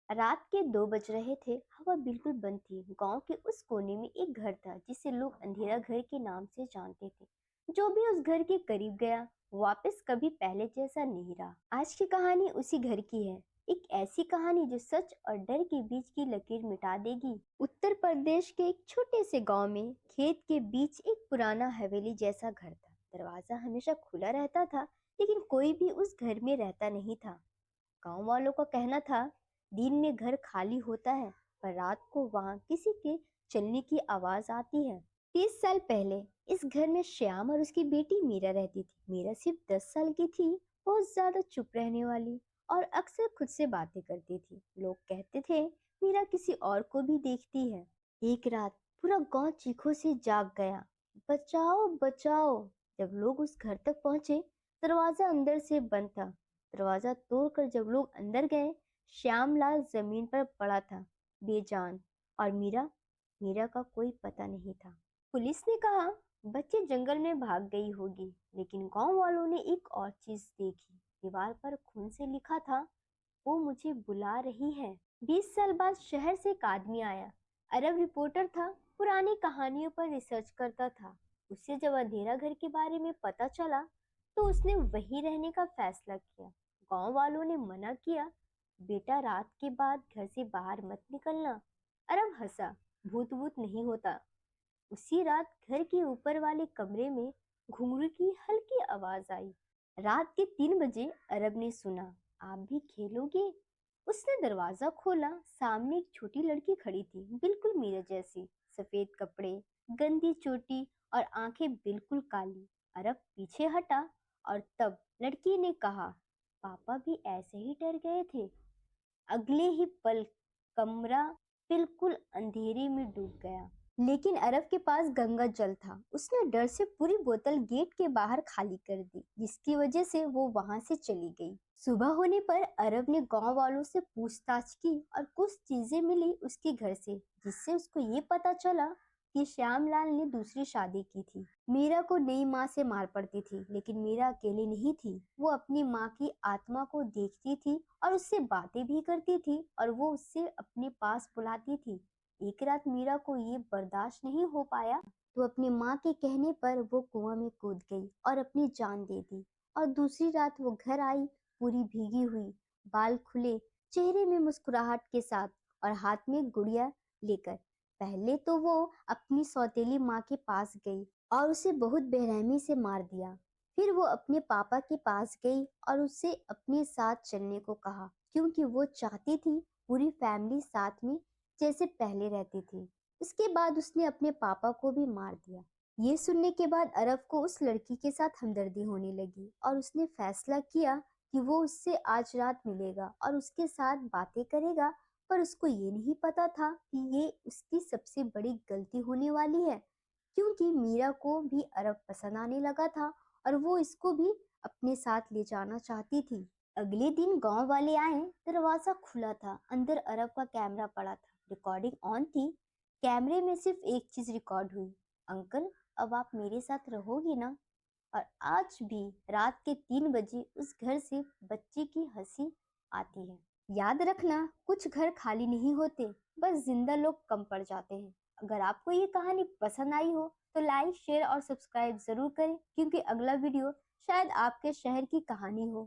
रात के 2 बज रहे थे। हवा बिल्कुल बंद थी। गांव के उस कोने में एक घर था जिसे लोग अंधेरा घर के नाम से जानते थे। जो भी उस घर के करीब गया वापस कभी पहले जैसा नहीं रहा। आज की कहानी उसी घर की है। एक ऐसी कहानी जो सच और डर के बीच की लकीर मिटा देगी। उत्तर प्रदेश के एक छोटे से गांव में खेत के बीच एक पुराना हवेली जैसा घर था। दरवाजा हमेशा खुला रहता था, लेकिन कोई भी उस घर में रहता नहीं था। गांव वालों का कहना था, दिन में घर खाली होता है, पर रात को वहां किसी के चलने की आवाज आती है। 30 साल पहले इस घर में श्याम और उसकी बेटी मीरा रहती थी। मीरा सिर्फ 10 साल की थी, बहुत ज्यादा चुप रहने वाली और अक्सर खुद से बातें करती थी। लोग कहते थे मीरा किसी और को भी देखती है। एक रात पूरा गांव चीखों से जाग गया, बचाओ बचाओ। जब लोग उस घर तक पहुंचे, दरवाजा अंदर से बंद था। दरवाजा तोड़कर जब लोग अंदर गए, श्यामलाल जमीन पर पड़ा था, बेजान। और मीरा मीरा का कोई पता नहीं था। पुलिस ने कहा बच्चे जंगल में भाग गई होगी, लेकिन गांव वालों ने एक और चीज देखी। दीवार पर खून से लिखा था, वो मुझे बुला रही है। 20 साल बाद शहर से एक आदमी आया। अरब रिपोर्टर था, पुरानी कहानियों पर रिसर्च करता था। उसे जब अंधेरा घर के बारे में पता चला तो उसने वहीं रहने का फैसला किया। गांव वालों ने मना किया, बेटा रात के बाद घर से बाहर मत निकलना। अरब हंसा, भूत भूत नहीं होता। उसी रात घर के ऊपर वाले कमरे में घुंघरू की हल्की आवाज आई। रात के 3 बजे अरब ने सुना, आप भी खेलोगे? उसने दरवाजा खोला। सामने एक छोटी लड़की खड़ी थी, बिल्कुल मीरा जैसी। सफेद कपड़े, गंदी चोटी और आंखें बिल्कुल काली। अरब पीछे हटा और तब लड़की ने कहा, पापा भी ऐसे ही डर गए थे। अगले ही पल कमरा बिल्कुल अंधेरे में डूब गया। लेकिन अरब के पास गंगा जल था। उसने डर से पूरी बोतल गेट के बाहर खाली कर दी, जिसकी वजह से वो वहां से चली गई। सुबह होने पर अरब ने गांव वालों से पूछताछ की और कुछ चीजें मिली उसके घर से, जिससे उसको ये पता चला कि श्यामलाल ने दूसरी शादी की थी। मीरा को नई माँ से मार पड़ती थी, लेकिन मीरा अकेली नहीं थी। वो अपनी माँ की आत्मा को देखती थी और उससे बातें भी करती थी और वो उससे अपने पास बुलाती थी। एक रात मीरा को ये बर्दाश्त नहीं हो पाया तो अपनी माँ के कहने पर वो कुआं में कूद गई और अपनी जान दे दी। और दूसरी रात वो घर आई, पूरी भीगी हुई, बाल खुले, चेहरे में मुस्कुराहट के साथ और हाथ में गुड़िया लेकर। पहले तो वो अपनी सौतेली माँ के पास गई और उसे बहुत बेरहमी से मार दिया। फिर वो अपने पापा के पास गई और उससे अपने साथ चलने को कहा, क्योंकि वो चाहती थी पूरी फैमिली साथ में जैसे पहले रहती थी। उसके बाद उसने अपने पापा को भी मार दिया। ये सुनने के बाद अरब को उस लड़की के साथ हमदर्दी होने लगी और उसने फैसला किया कि वो उससे आज रात मिलेगा और उसके साथ बातें करेगा। पर उसको ये नहीं पता था कि ये उसकी सबसे बड़ी गलती होने वाली है, क्योंकि मीरा को भी अरब पसंद आने लगा था और वो इसको भी अपने साथ ले जाना चाहती थी। अगले दिन गांव वाले आए। दरवाजा खुला था, अंदर अरब का कैमरा पड़ा था, रिकॉर्डिंग ऑन थी। कैमरे में सिर्फ एक चीज रिकॉर्ड हुई, अंकल अब आप मेरे साथ रहोगी ना? और आज भी रात के 3 बजे उस घर से बच्चे की हंसी आती है। याद रखना, कुछ घर खाली नहीं होते, बस जिंदा लोग कम पड़ जाते हैं। अगर आपको ये कहानी पसंद आई हो तो लाइक, शेयर और सब्सक्राइब जरूर करें, क्योंकि अगला वीडियो शायद आपके शहर की कहानी हो।